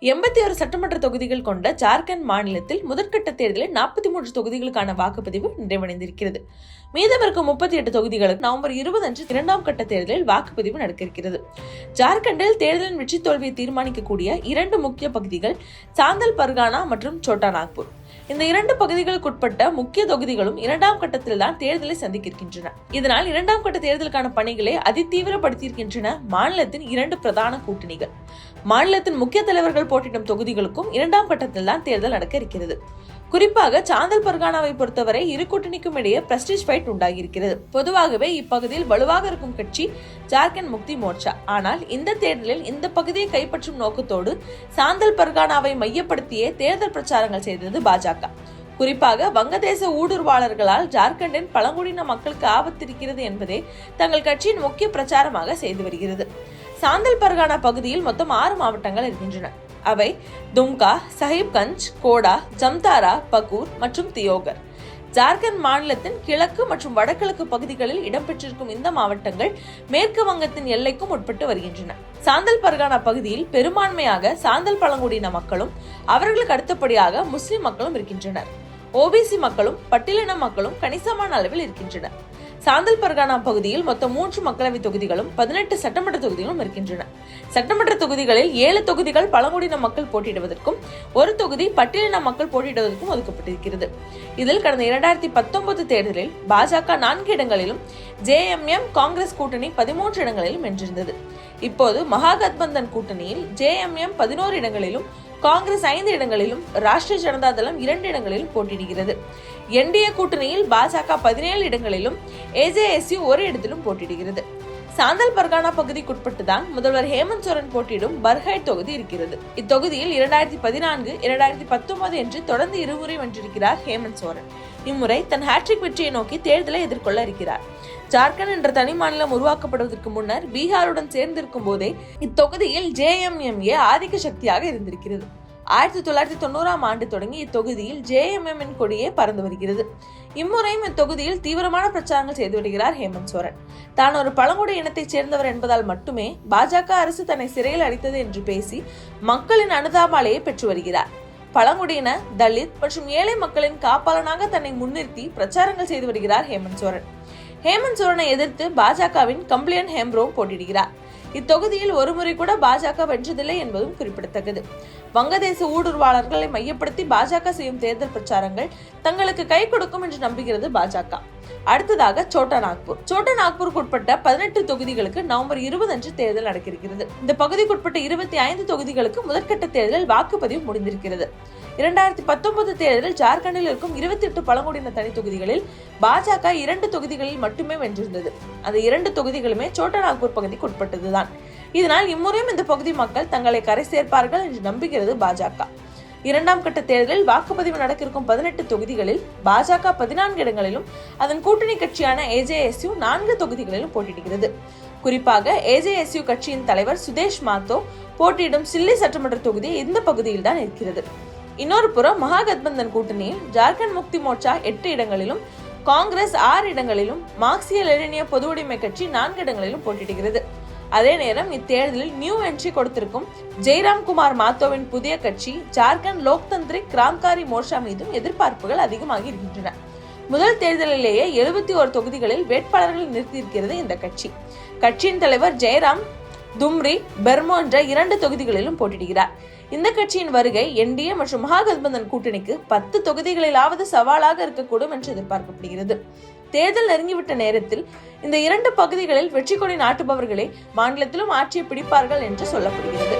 81 சட்டமன்ற தொகுதிகள் கொண்ட ஜார்க்கண்ட் மாநிலத்தில் முதற்கட்ட தேர்தலில் 43 தொகுதிகளுக்கான வாக்குப்பதிவு நிறைவடைந்திருக்கிறது. மீதமிருக்கும் 38 தொகுதிகளுக்கு நவம்பர் 20 அன்று இரண்டாம் கட்ட தேர்தலில் வாக்குப்பதிவு நடக்க இருக்கிறது. ஜார்க்கண்டில் தேர்தலின் வெற்றி தோல்வியை தீர்மானிக்கக்கூடிய 2 முக்கிய பகுதிகள் சாந்தல் பர்கானா மற்றும் சோட்டா நாக்பூர். இந்த 2 பகுதிகளுக்குட்பட்ட முக்கிய தொகுதிகளும் இரண்டாம் கட்டத்தில் தான் தேர்தலை சந்திக்க இருக்கின்றன. இதனால் இரண்டாம் கட்ட தேர்தலுக்கான பணிகளை அதிதீவிரப்படுத்தியிருக்கின்றன மாநிலத்தின் 2 பிரதான கூட்டணிகள். மாநிலத்தின் முக்கிய தலைவர்கள் போட்டியிடும் தொகுதிகளுக்கும் இரண்டாம் கட்டத்தில் தான் தேர்தல் நடக்க இருக்கிறது. குறிப்பாக சாந்தல் பர்கானாவை பொறுத்தவரை இரு கூட்டணிக்கும் இடையே பிரஸ்டீஜ் ஃபைட் உண்டாகியிருக்கிறது. பொதுவாகவே இப்பகுதியில் வலுவாக இருக்கும் கட்சி ஜார்க்கண்ட் முக்தி மோர்ச்சா. ஆனால் இந்த தேர்தலில் இந்த பகுதியை கைப்பற்றும் நோக்கத்தோடு சாந்தல் பர்கானாவை மையப்படுத்தியே தேர்தல் பிரச்சாரங்கள் செய்தது பாஜக. குறிப்பாக வங்கதேச ஊடுருவாளர்களால் ஜார்க்கண்டின் பழங்குடியின மக்களுக்கு ஆபத்து இருக்கிறது என்பதே தங்கள் கட்சியின் முக்கிய பிரச்சாரமாக செய்து வருகிறது. சாந்தல் பர்கானா பகுதியில் மொத்தம் 6 மாவட்டங்கள் இருக்கின்றன. அவை தும்கா, சாஹிப்கஞ்ச், கோடா, ஜம்தாரா, பகூர் மற்றும் தியோகர். ஜார்க்கண்ட் மாநிலத்தின் கிழக்கு மற்றும் வடகிழக்கு பகுதிகளில் இடம்பெற்றிருக்கும் இந்த மாவட்டங்கள் மேற்கு வங்கத்தின் எல்லைக்கும் உட்பட்டு வருகின்றன. சாந்தல் பர்கானா பகுதியில் பெரும்பான்மையாக சாந்தல் பழங்குடியின மக்களும் அவர்களுக்கு அடுத்தபடியாக முஸ்லிம் மக்களும் இருக்கின்றனர். ஓபிசி மக்களும் பட்டியலின மக்களும் கணிசமான அளவில் இருக்கின்றனர். சாந்தல் பர்கானா பகுதியில் மொத்தம் 3 மக்களவை தொகுதிகளும் 18 சட்டமன்ற தொகுதிகளும் இருக்கின்றன. சட்டமன்ற தொகுதிகளில் 7 தொகுதிகள் பழங்குடியின மக்கள் போட்டியிடுவதற்கும் 1 தொகுதி பட்டியலின மக்கள் போட்டியிடுவதற்கும் ஒதுக்கப்பட்டிருக்கிறது. இதில் கடந்த 2019 தேர்தலில் பாஜக 4 இடங்களிலும் ஜேஎம்எம் காங்கிரஸ் கூட்டணி 13 இடங்களிலும் வென்றிருந்தது. இப்போது மகாகத்பந்தன் கூட்டணியில் ஜேஎம்எம் 11 இடங்களிலும் காங்கிரஸ் 5 இடங்களிலும் ராஷ்டிரிய ஜனதா தளம் 2 இடங்களிலும் போட்டியிடுகிறது. என்டிஏ கூட்டணியில் பாஜக 17 இடங்களிலும் ஏஜேஎஸ்யூ 1 இடத்திலும் போட்டியிடுகிறது. சாந்தல் பர்கானா பகுதிக்குட்பட்டுதான் முதல்வர் ஹேமந்த் சோரன் போட்டியிடும் பர்ஹைட் தொகுதி இருக்கிறது. இத்தொகுதியில் 2014, 2019 என்று தொடர்ந்து இருமுறை வென்றிருக்கிறார் ஹேமந்த் சோரன். இம்முறை தன் ஹேட்ரிக் வெற்றியை நோக்கி தேர்தலை எதிர்கொள்ள இருக்கிறார். ஜார்க்கண்ட் என்ற தனி மாநிலம் உருவாக்கப்படுவதற்கு முன்னர் பீகாருடன் சேர்ந்திருக்கும் போதே இத்தொகுதியில் ஜேஎம்எம்ஏ ஆதிக்க சக்தியாக இருந்திருக்கிறது. 1990ஆம் ஆண்டு தொடங்கி இத்தொகுதியில் ஜேஎம்எம் கொடியே பறந்து வருகிறது. இம்முறையும் இத்தொகுதியில் தீவிரமான பிரச்சாரங்கள் செய்து வருகிறார் ஹேமந்த் சோரன். தான் ஒரு பழங்குடி இனத்தைச் சேர்ந்தவர் என்பதால் மட்டுமே பாஜக அரசு தன்னை சிறையில் அடைத்தது என்று பேசி மக்களின் அனுதாபாலையை பெற்று வருகிறார். பழங்குடியின, தலித் மற்றும் ஏழை மக்களின் காப்பாளனாக தன்னை முன்னிறுத்தி பிரச்சாரங்கள் செய்து வருகிறார் ஹேமந்த் சோரன். ஹேமந்த் சோரனை எதிர்த்து பாஜகவின் கம்ப்ளியன் ஹேம்ரோம் போட்டியிடுகிறார். இத்தொகுதியில் ஒருமுறை கூட பாஜக வென்றதில்லை என்பதும் குறிப்பிடத்தக்கது. வங்கதேச ஊடுருவாளர்களை மையப்படுத்தி பாஜக செய்யும் தேர்தல் பிரச்சாரங்கள் தங்களுக்கு கை கொடுக்கும் என்று நம்புகிறது பாஜக. அடுத்ததாக சோட்டா நாக்பூர். சோட்டா நாக்பூருக்கு உட்பட்ட 18 தொகுதிகளுக்கு நவம்பர் 20 அன்று தேர்தல் நடக்கிறது. இந்த பகுதிக்குட்பட்ட 25 தொகுதிகளுக்கு முதற்கட்ட தேர்தலில் வாக்குப்பதிவு முடிந்திருக்கிறது. 2019 தேர்தலில் ஜார்க்கண்டில் இருக்கும் 28 பழங்குடியின தனி தொகுதிகளில் பாஜக 2 தொகுதிகளில் மட்டுமே வென்றிருந்தது. அந்த 2 தொகுதிகளுமே சோட்டா நாக்பூர் பகுதிக்கு உட்பட்டதுதான். இதனால் இம்முறையும் இந்த பகுதி மக்கள் தங்களை கரை சேர்ப்பார்கள் என்று நம்புகிறது பாஜக. இரண்டாம் கட்ட தேர்தலில் வாக்குப்பதிவு நடக்க இருக்கும் 18 தொகுதிகளில் பாஜக 14 இடங்களிலும் அதன் கூட்டணி கட்சியான ஏஜேஎஸ்யூ 4 தொகுதிகளிலும் போட்டியிடுகிறது. குறிப்பாக ஏஜேஎஸ்யூ கட்சியின் தலைவர் சுதேஷ் மாத்தோ போட்டியிடும் சில்லி சட்டமன்ற தொகுதி இந்த பகுதியில் தான் இருக்கிறது. இன்னொரு புறம் மகாகத்பந்தன் கூட்டணியில் ஜார்க்கண்ட் முக்தி மோர்ச்சா 8 இடங்களிலும் காங்கிரஸ் 6 இடங்களிலும் மார்க்சிய லெனினிய பொது உடைமை கட்சி 4 இடங்களிலும் போட்டியிடுகிறது. அதே நேரம் இத்தேர்தலில் நியூ என்ட்ரி கொடுத்திருக்கும் ஜெய்ராம் குமார் மாத்தோவின் புதிய கட்சி ஜார்க்கண்ட் லோக்தந்திரிக் கிராந்த்காரி மோர்ச்சா மீதும் எதிர்பார்ப்புகள் அதிகமாகி இருக்கின்றன. முதல் தேர்தலிலேயே 71 தொகுதிகளில் வேட்பாளர்களை நிறுத்தியிருக்கிறது இந்த கட்சி. கட்சியின் தலைவர் ஜெயராம் தும்ரி பெர்மோன்ற 2 தொகுதிகளிலும் போட்டியிடுகிறார். இந்த கட்சியின் வருகை என்டிஏ மற்றும் மகாகத்பந்தன் கூட்டணிக்கு 10 தொகுதிகளிலாவது சவாலாக இருக்கக்கூடும் என்று எதிர்பார்க்கப்படுகிறது. தேர்தல் நெருங்கிவிட்ட நேரத்தில் இந்த 2 பகுதிகளில் வெற்றி கொடி நாட்டுபவர்களே மாநிலத்திலும் ஆட்சியை பிடிப்பார்கள் என்று சொல்லப்படுகிறது.